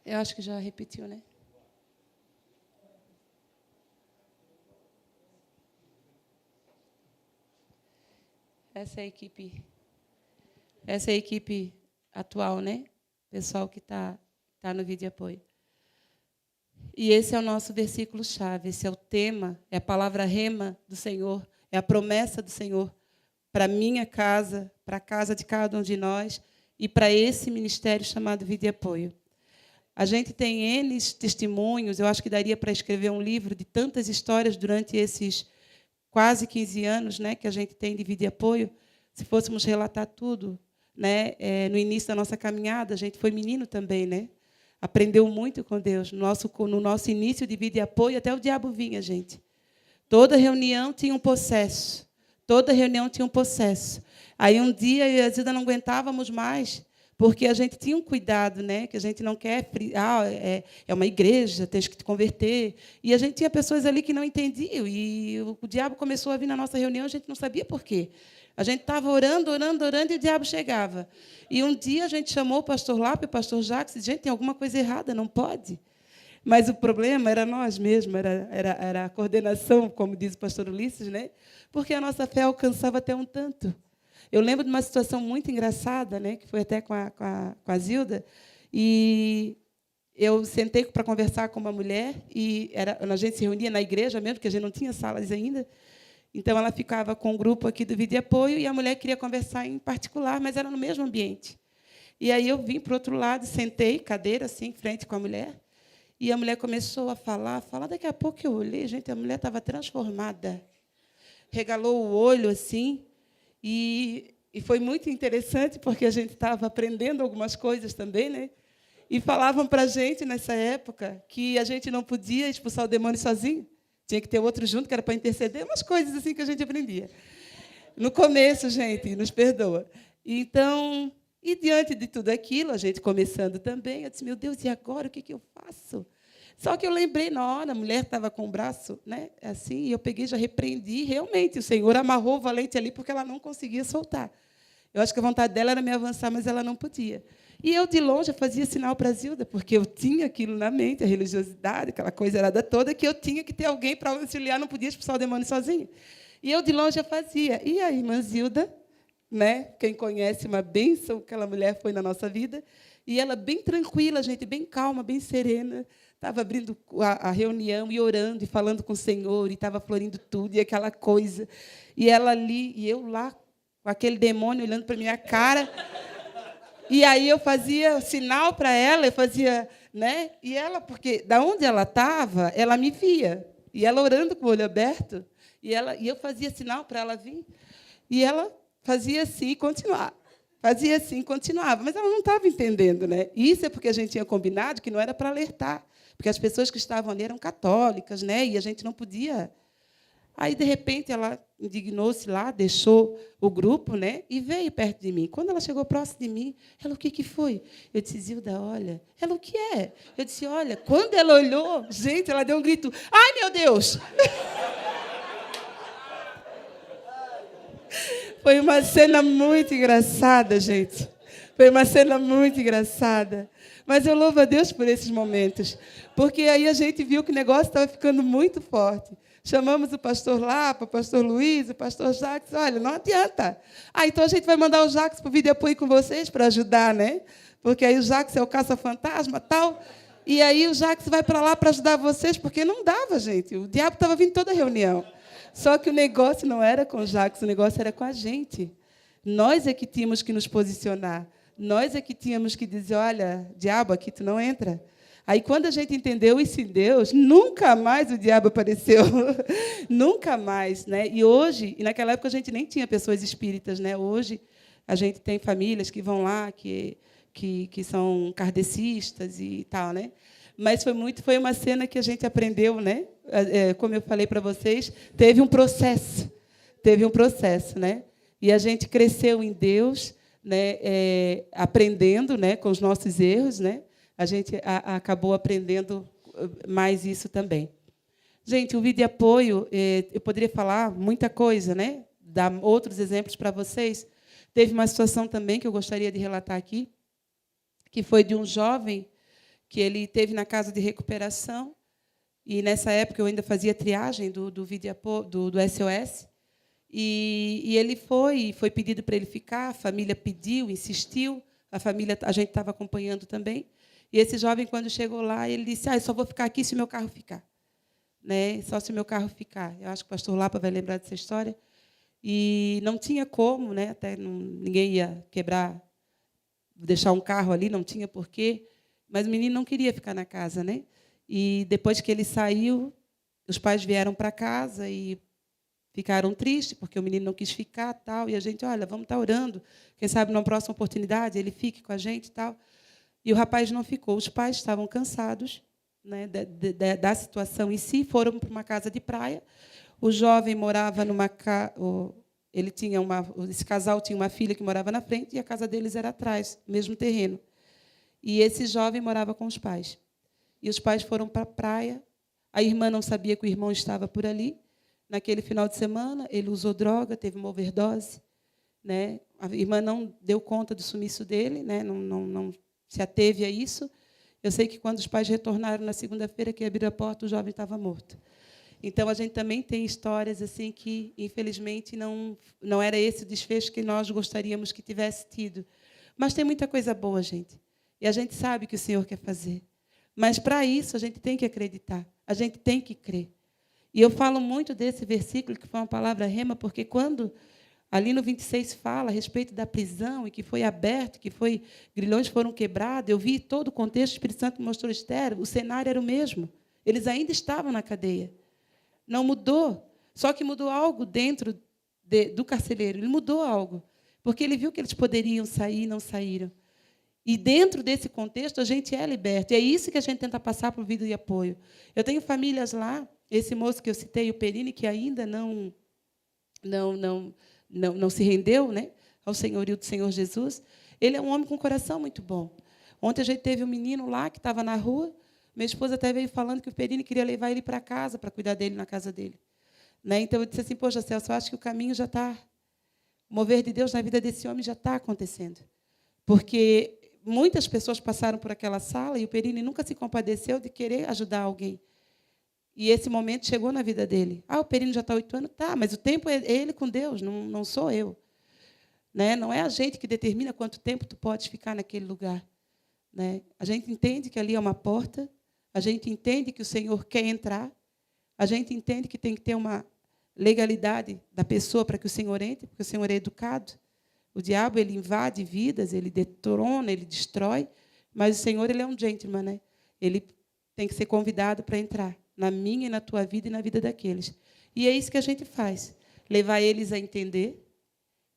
Eu acho que já repetiu, né? Essa é a equipe atual, né? Pessoal que está no Vida e Apoio. E esse é o nosso versículo-chave, esse é o tema, é a palavra rema do Senhor, é a promessa do Senhor para a minha casa, para a casa de cada um de nós e para esse ministério chamado Vida e Apoio. A gente tem N testemunhos, eu acho que daria para escrever um livro de tantas histórias durante esses quase 15 anos, né, que a gente tem de Vida e Apoio. Se fôssemos relatar tudo, né, no início da nossa caminhada, a gente foi menino também, né? Aprendeu muito com Deus. No nosso início de Vida e Apoio, até o diabo vinha, gente. Toda reunião tinha um processo. Toda reunião tinha um processo. Aí, um dia, eu e a Zilda não aguentávamos mais, porque a gente tinha um cuidado, né? Que a gente não quer... é uma igreja, tens que te converter. E a gente tinha pessoas ali que não entendiam. E o diabo começou a vir na nossa reunião, a gente não sabia por quê. A gente estava orando, e o diabo chegava. E um dia a gente chamou o pastor Lápio, o pastor Jacques, e disse, gente, tem alguma coisa errada, não pode. Mas o problema era nós mesmos, era a coordenação, como diz o pastor Ulisses, né? Porque a nossa fé alcançava até um tanto. Eu lembro de uma situação muito engraçada, né, que foi até com a Zilda, e eu sentei para conversar com uma mulher, e a gente se reunia na igreja mesmo, porque a gente não tinha salas ainda. Então, ela ficava com um grupo aqui do Vida e Apoio, e a mulher queria conversar em particular, mas era no mesmo ambiente. E aí eu vim para o outro lado, sentei, cadeira, assim, em frente com a mulher, e a mulher começou a falar. Daqui a pouco eu olhei, gente, a mulher estava transformada. Regalou o olho, assim, e foi muito interessante, porque a gente estava aprendendo algumas coisas também, né? E falavam para a gente, nessa época, que a gente não podia expulsar o demônio sozinho. Tinha que ter outro junto, que era para interceder, umas coisas assim que a gente aprendia. No começo, gente, nos perdoa. Então, e diante de tudo aquilo, a gente começando também, eu disse, meu Deus, e agora o que eu faço? Só que eu lembrei na hora, a mulher estava com o braço, né, assim, e eu peguei, já repreendi, realmente, o Senhor amarrou o valente ali porque ela não conseguia soltar. Eu acho que a vontade dela era me avançar, mas ela não podia. E eu, de longe, fazia sinal para a Zilda, porque eu tinha aquilo na mente, a religiosidade, aquela coisa errada toda, que eu tinha que ter alguém para auxiliar, não podia expulsar o demônio sozinho. E eu, de longe, eu fazia. E a irmã Zilda, né? Quem conhece, uma bênção, aquela mulher foi na nossa vida. E ela bem tranquila, gente, bem calma, bem serena. Estava abrindo a reunião e orando e falando com o Senhor, e estava florindo tudo, e aquela coisa. E ela ali, e eu lá, com aquele demônio olhando para a minha cara. E aí eu fazia sinal para ela, eu fazia, né? E ela, porque da onde ela estava, ela me via. E ela orando com o olho aberto, e eu fazia sinal para ela vir. E ela fazia assim e continuava. Fazia assim e continuava. Mas ela não estava entendendo, né? Isso é porque a gente tinha combinado que não era para alertar, porque as pessoas que estavam ali eram católicas, né? E a gente não podia. Aí, de repente, ela indignou-se lá, deixou o grupo, né, e veio perto de mim. Quando ela chegou próximo de mim, ela, o que foi? Eu disse, Zilda, olha. Ela, o que é? Eu disse, olha. Quando ela olhou, gente, ela deu um grito. Ai, meu Deus! Foi uma cena muito engraçada, gente. Foi uma cena muito engraçada. Mas eu louvo a Deus por esses momentos, porque aí a gente viu que o negócio estava ficando muito forte. Chamamos o pastor Lapa, o pastor Luiz, o pastor Jacques. Olha, não adianta. Então a gente vai mandar o Jacques para o vídeo apoio com vocês para ajudar, né? Porque aí o Jacques é o caça-fantasma tal. E aí o Jacques vai para lá para ajudar vocês, porque não dava, gente. O diabo estava vindo toda a reunião. Só que o negócio não era com o Jacques, o negócio era com a gente. Nós é que tínhamos que nos posicionar. Nós é que tínhamos que dizer, olha, diabo, aqui tu não entra. Aí, quando a gente entendeu isso em Deus, nunca mais o diabo apareceu. Nunca mais. Né? E hoje, e naquela época a gente nem tinha pessoas espíritas. Né? Hoje, a gente tem famílias que vão lá, que são kardecistas e tal. Né? Mas foi uma cena que a gente aprendeu, né? Como eu falei para vocês, teve um processo. Né? E a gente cresceu em Deus, né? Aprendendo, né? Com os nossos erros, né? A gente acabou aprendendo mais isso também. Gente, o vídeo de apoio, eu poderia falar muita coisa, né? Dar outros exemplos para vocês. Teve uma situação também que eu gostaria de relatar aqui, que foi de um jovem que ele teve na casa de recuperação, e nessa época eu ainda fazia triagem do vídeo do SOS, e ele foi pedido para ele ficar, a família pediu, insistiu, a gente estava acompanhando também. E esse jovem, quando chegou lá, ele disse, eu só vou ficar aqui se o meu carro ficar. Né? Só se o meu carro ficar. Eu acho que o pastor Lapa vai lembrar dessa história. E não tinha como, né? Até ninguém ia quebrar, deixar um carro ali, não tinha porquê. Mas o menino não queria ficar na casa. Né? E, depois que ele saiu, os pais vieram para casa e ficaram tristes, porque o menino não quis ficar. Tal, e a gente, olha, vamos estar orando. Quem sabe, numa próxima oportunidade, ele fique com a gente. Tal. E o rapaz não ficou. Os pais estavam cansados, né, da situação em si, foram para uma casa de praia. O jovem morava numa casa. Esse casal tinha uma filha que morava na frente e a casa deles era atrás, no mesmo terreno. E esse jovem morava com os pais. E os pais foram para a praia. A irmã não sabia que o irmão estava por ali. Naquele final de semana, ele usou droga, teve uma overdose. Né? A irmã não deu conta do sumiço dele, né? Não se ateve a isso. Eu sei que, quando os pais retornaram na segunda-feira, que abriram a porta, o jovem estava morto. Então, a gente também tem histórias assim que, infelizmente, não era esse o desfecho que nós gostaríamos que tivesse tido. Mas tem muita coisa boa, gente. E a gente sabe que o Senhor quer fazer. Mas, para isso, a gente tem que acreditar. A gente tem que crer. E eu falo muito desse versículo, que foi uma palavra rema, porque, quando ali no 26 fala a respeito da prisão, e que foi aberto, grilhões foram quebrados, eu vi todo o contexto, o Espírito Santo me mostrou Esther, o cenário era o mesmo. Eles ainda estavam na cadeia. Não mudou. Só que mudou algo dentro do carcereiro. Ele mudou algo. Porque ele viu que eles poderiam sair e não saíram. E, dentro desse contexto, a gente é liberto. E é isso que a gente tenta passar para o vídeo de apoio. Eu tenho famílias lá, esse moço que eu citei, o Perini, que ainda não se rendeu, né, ao senhorio do Senhor Jesus. Ele é um homem com um coração muito bom. Ontem a gente teve um menino lá que estava na rua. Minha esposa até veio falando que o Perini queria levar ele para casa, para cuidar dele na casa dele. Né? Então, eu disse assim, poxa, Celso, eu acho que o caminho já está... O mover de Deus na vida desse homem já está acontecendo. Porque muitas pessoas passaram por aquela sala e o Perini nunca se compadeceu de querer ajudar alguém. E esse momento chegou na vida dele. O Perino já está 8 anos? Tá, mas o tempo é ele com Deus, não sou eu. Né? Não é a gente que determina quanto tempo tu podes ficar naquele lugar. Né? A gente entende que ali é uma porta, a gente entende que o Senhor quer entrar, a gente entende que tem que ter uma legalidade da pessoa para que o Senhor entre, porque o Senhor é educado. O diabo, ele invade vidas, ele detrona, ele destrói, mas o Senhor, ele é um gentleman, né? Ele tem que ser convidado para entrar na minha e na tua vida e na vida daqueles. E é isso que a gente faz, levar eles a entender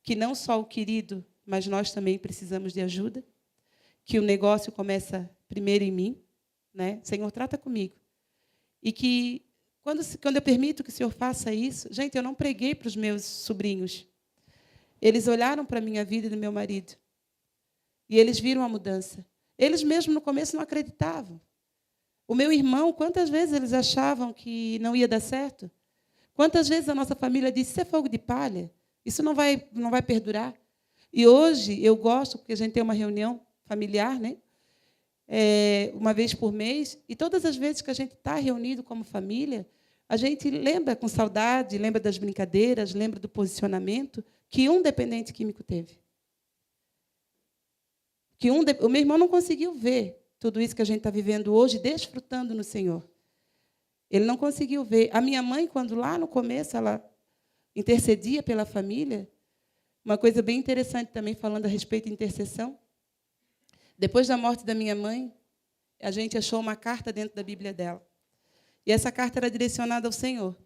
que não só o querido, mas nós também precisamos de ajuda, que o negócio começa primeiro em mim, né? Senhor, trata comigo. E que, quando eu permito que o Senhor faça isso, gente, eu não preguei para os meus sobrinhos. Eles olharam para a minha vida e do meu marido. E eles viram a mudança. Eles mesmos, no começo, não acreditavam. O meu irmão, quantas vezes eles achavam que não ia dar certo? Quantas vezes a nossa família disse, isso é fogo de palha, isso não vai perdurar. E hoje eu gosto, porque a gente tem uma reunião familiar, né? Uma vez por mês, e todas as vezes que a gente está reunido como família, a gente lembra com saudade, lembra das brincadeiras, lembra do posicionamento que um dependente químico teve. O meu irmão não conseguiu ver tudo isso que a gente está vivendo hoje, desfrutando no Senhor. Ele não conseguiu ver. A minha mãe, quando lá no começo ela intercedia pela família, uma coisa bem interessante também, falando a respeito de intercessão. Depois da morte da minha mãe, a gente achou uma carta dentro da Bíblia dela. E essa carta era direcionada ao Senhor.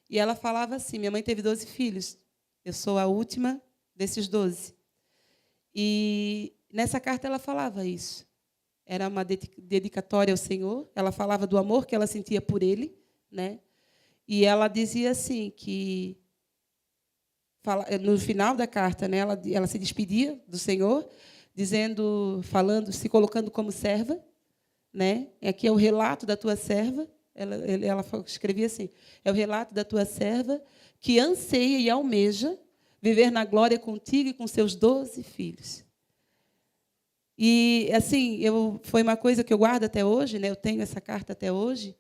E ela falava assim, minha mãe teve 12 filhos, eu sou a última desses 12. E nessa carta ela falava isso. Era uma dedicatória ao Senhor, ela falava do amor que ela sentia por Ele, né? E ela dizia assim, que no final da carta, né, ela se despedia do Senhor, se colocando como serva, né? Aqui é o relato da tua serva. Ela escrevia assim: é o relato da tua serva que anseia e almeja viver na glória contigo e com seus 12 filhos. E assim, foi uma coisa que eu guardo até hoje, né? Eu tenho essa carta até hoje,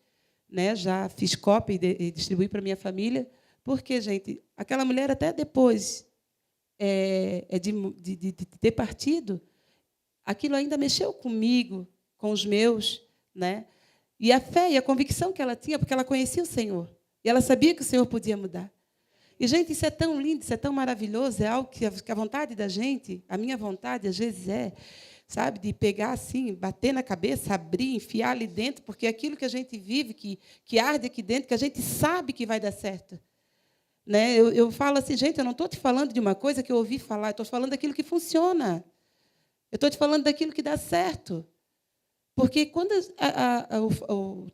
né? Já fiz cópia e distribuí para a minha família, porque, gente, aquela mulher até depois de ter partido, aquilo ainda mexeu comigo, com os meus, né? E a fé e a convicção que ela tinha, porque ela conhecia o Senhor, e ela sabia que o Senhor podia mudar. E, gente, isso é tão lindo, isso é tão maravilhoso, é algo que a vontade da gente, a minha vontade, às vezes sabe, de pegar assim, bater na cabeça, abrir, enfiar ali dentro, porque é aquilo que a gente vive, que arde aqui dentro, que a gente sabe que vai dar certo. Né? Eu falo assim, gente, eu não estou te falando de uma coisa que eu ouvi falar, eu estou falando daquilo que funciona. Eu estou te falando daquilo que dá certo. Porque quando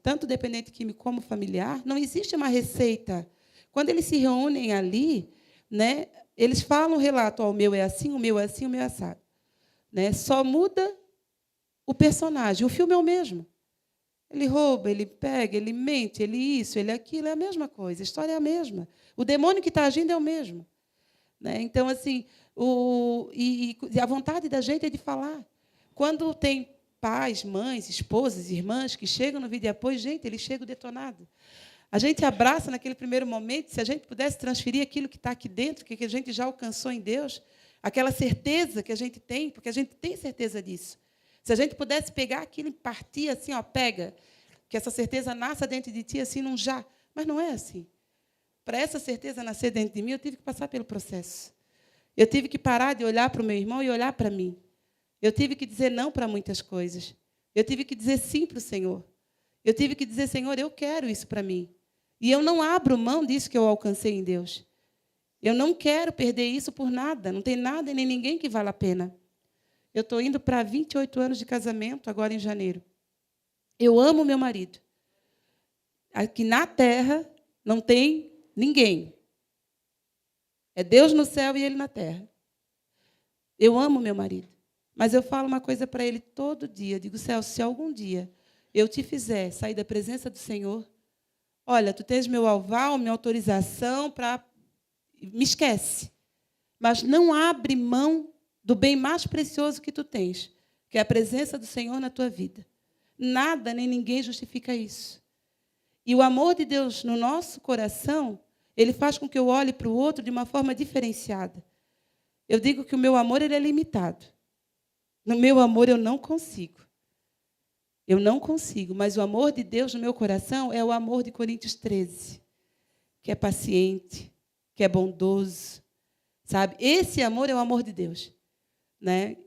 tanto dependente químico como familiar, não existe uma receita. Quando eles se reúnem ali, né, eles falam o relato, o meu é assim, o meu é assim, o meu é assado. Né? Só muda o personagem. O filme é o mesmo. Ele rouba, ele pega, ele mente, ele isso, ele aquilo, é a mesma coisa. A história é a mesma. O demônio que está agindo é o mesmo. Né? Então, assim, a vontade da gente é de falar. Quando tem pais, mães, esposas, irmãs que chegam no vídeo de apoio, gente, eles chegam detonados. A gente abraça naquele primeiro momento, se a gente pudesse transferir aquilo que está aqui dentro, que a gente já alcançou em Deus, aquela certeza que a gente tem, porque a gente tem certeza disso. Se a gente pudesse pegar aquilo e partir assim, pega, que essa certeza nasça dentro de ti, assim, num já. Mas não é assim. Para essa certeza nascer dentro de mim, eu tive que passar pelo processo. Eu tive que parar de olhar para o meu irmão e olhar para mim. Eu tive que dizer não para muitas coisas. Eu tive que dizer sim para o Senhor. Eu tive que dizer, Senhor, eu quero isso para mim. E eu não abro mão disso que eu alcancei em Deus. Eu não quero perder isso por nada. Não tem nada e nem ninguém que vale a pena. Eu estou indo para 28 anos de casamento, agora em janeiro. Eu amo meu marido. Aqui na terra não tem ninguém. É Deus no céu e Ele na terra. Eu amo meu marido. Mas eu falo uma coisa para ele todo dia. Eu digo, Celso, se algum dia eu te fizer sair da presença do Senhor, olha, tu tens meu aval, minha autorização para... Me esquece. Mas não abre mão do bem mais precioso que tu tens, que é a presença do Senhor na tua vida. Nada nem ninguém justifica isso. E o amor de Deus no nosso coração, ele faz com que eu olhe para o outro de uma forma diferenciada. Eu digo que o meu amor ele é limitado. No meu amor eu não consigo. Eu não consigo, mas o amor de Deus no meu coração é o amor de Coríntios 13, que é paciente, que é bondoso, sabe? Esse amor é o amor de Deus, né?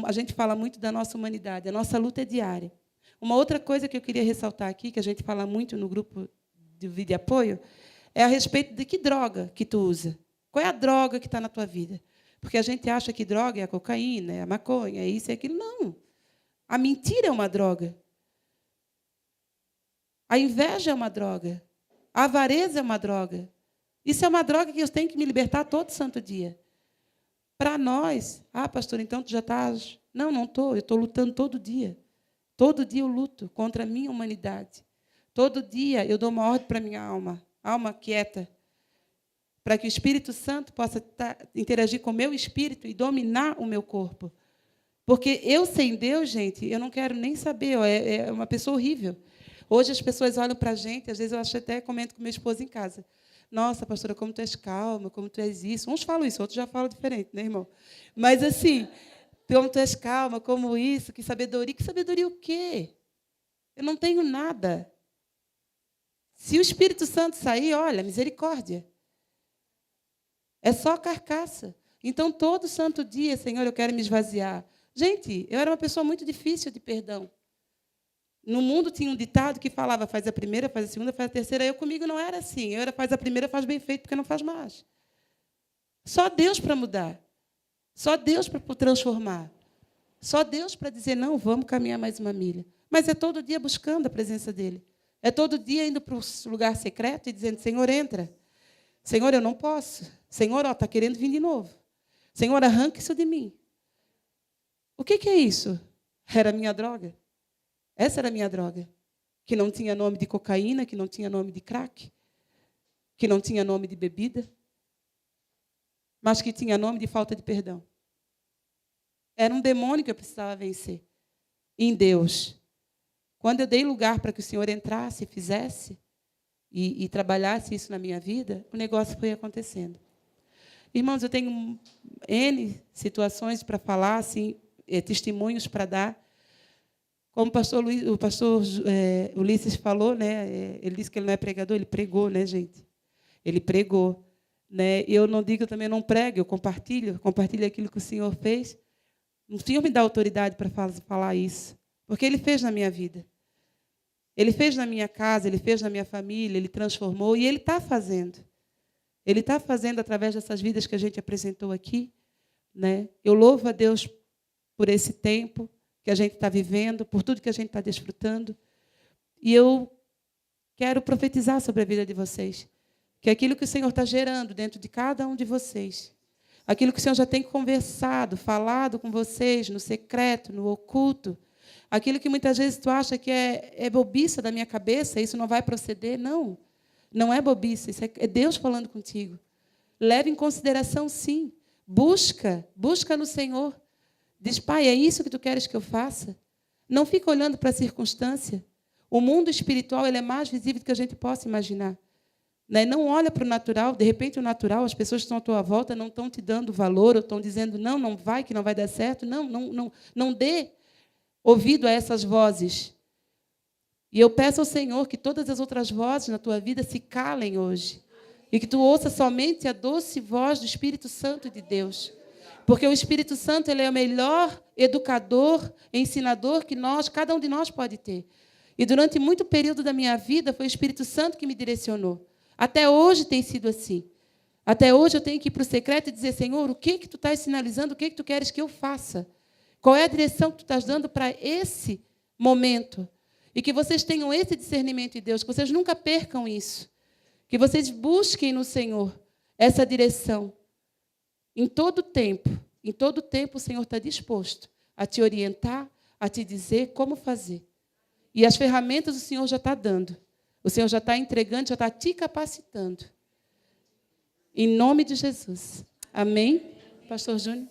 A gente fala muito da nossa humanidade, a nossa luta é diária. Uma outra coisa que eu queria ressaltar aqui, que a gente fala muito no grupo de vídeo apoio, é a respeito de que droga que tu usa. Qual é a droga que está na tua vida? Porque a gente acha que droga é a cocaína, é a maconha, é isso e aquilo. Não. A mentira é uma droga. A inveja é uma droga. A avareza é uma droga. Isso é uma droga que eu tenho que me libertar todo santo dia. Para nós, pastor, então tu já estás... Não estou, eu estou lutando todo dia. Todo dia eu luto contra a minha humanidade. Todo dia eu dou uma ordem para a minha alma. Alma quieta. Para que o Espírito Santo possa interagir com o meu espírito e dominar o meu corpo. Porque eu, sem Deus, gente, eu não quero nem saber. É uma pessoa horrível. Hoje as pessoas olham para a gente, às vezes eu até comento com meu esposo em casa. Nossa, pastora, como tu és calma, como tu és isso. Uns falam isso, outros já falam diferente, né, irmão? Mas, assim, como tu és calma, como isso, que sabedoria. Que sabedoria o quê? Eu não tenho nada. Se o Espírito Santo sair, olha, misericórdia. É só carcaça. Então, todo santo dia, Senhor, eu quero me esvaziar. Gente, eu era uma pessoa muito difícil de perdão. No mundo tinha um ditado que falava, faz a primeira, faz a segunda, faz a terceira. Eu comigo não era assim. Eu era faz a primeira, faz bem feito, porque não faz mais. Só Deus para mudar. Só Deus para transformar. Só Deus para dizer, não, vamos caminhar mais uma milha. Mas é todo dia buscando a presença dEle. É todo dia indo para o lugar secreto e dizendo, Senhor, entra. Senhor, eu não posso. Senhor, está querendo vir de novo. Senhor, arranca isso de mim. O que é isso? Era a minha droga. Essa era a minha droga. Que não tinha nome de cocaína, que não tinha nome de crack, que não tinha nome de bebida, mas que tinha nome de falta de perdão. Era um demônio que eu precisava vencer. Em Deus. Quando eu dei lugar para que o Senhor entrasse, fizesse e trabalhasse isso na minha vida, o negócio foi acontecendo. Irmãos, eu tenho N situações para falar, assim, testemunhos para dar. Como o pastor Ulisses falou, né? Ele disse que ele não é pregador, ele pregou, né, gente? Ele pregou. Né? Eu não digo, eu também não prego, eu compartilho aquilo que o Senhor fez. O Senhor me dá autoridade para falar isso, porque Ele fez na minha vida. Ele fez na minha casa, Ele fez na minha família, Ele transformou, e Ele está fazendo. Ele está fazendo através dessas vidas que a gente apresentou aqui. Né? Eu louvo a Deus por esse tempo que a gente está vivendo, por tudo que a gente está desfrutando. E eu quero profetizar sobre a vida de vocês, que aquilo que o Senhor está gerando dentro de cada um de vocês, aquilo que o Senhor já tem conversado, falado com vocês no secreto, no oculto, aquilo que muitas vezes tu acha que é bobiça da minha cabeça, isso não vai proceder, não. Não é bobiça, isso é Deus falando contigo. Leve em consideração, sim. Busca no Senhor. Diz, Pai, é isso que tu queres que eu faça? Não fica olhando para a circunstância. O mundo espiritual ele é mais visível do que a gente possa imaginar. Né? Não olha para o natural. De repente, o natural, as pessoas que estão à tua volta não estão te dando valor, ou estão dizendo, não vai, que não vai dar certo. Não dê ouvido a essas vozes. E eu peço ao Senhor que todas as outras vozes na tua vida se calem hoje. E que tu ouça somente a doce voz do Espírito Santo de Deus. Porque o Espírito Santo ele é o melhor educador, ensinador que cada um de nós pode ter. E durante muito período da minha vida, foi o Espírito Santo que me direcionou. Até hoje tem sido assim. Até hoje eu tenho que ir para o secreto e dizer, Senhor, o que tu estás sinalizando, o que tu queres que eu faça? Qual é a direção que tu estás dando para esse momento? E que vocês tenham esse discernimento de Deus, que vocês nunca percam isso. Que vocês busquem no Senhor essa direção. Em todo tempo o Senhor está disposto a te orientar, a te dizer como fazer. E as ferramentas o Senhor já está dando. O Senhor já está entregando, já está te capacitando. Em nome de Jesus. Amém? Pastor Júnior.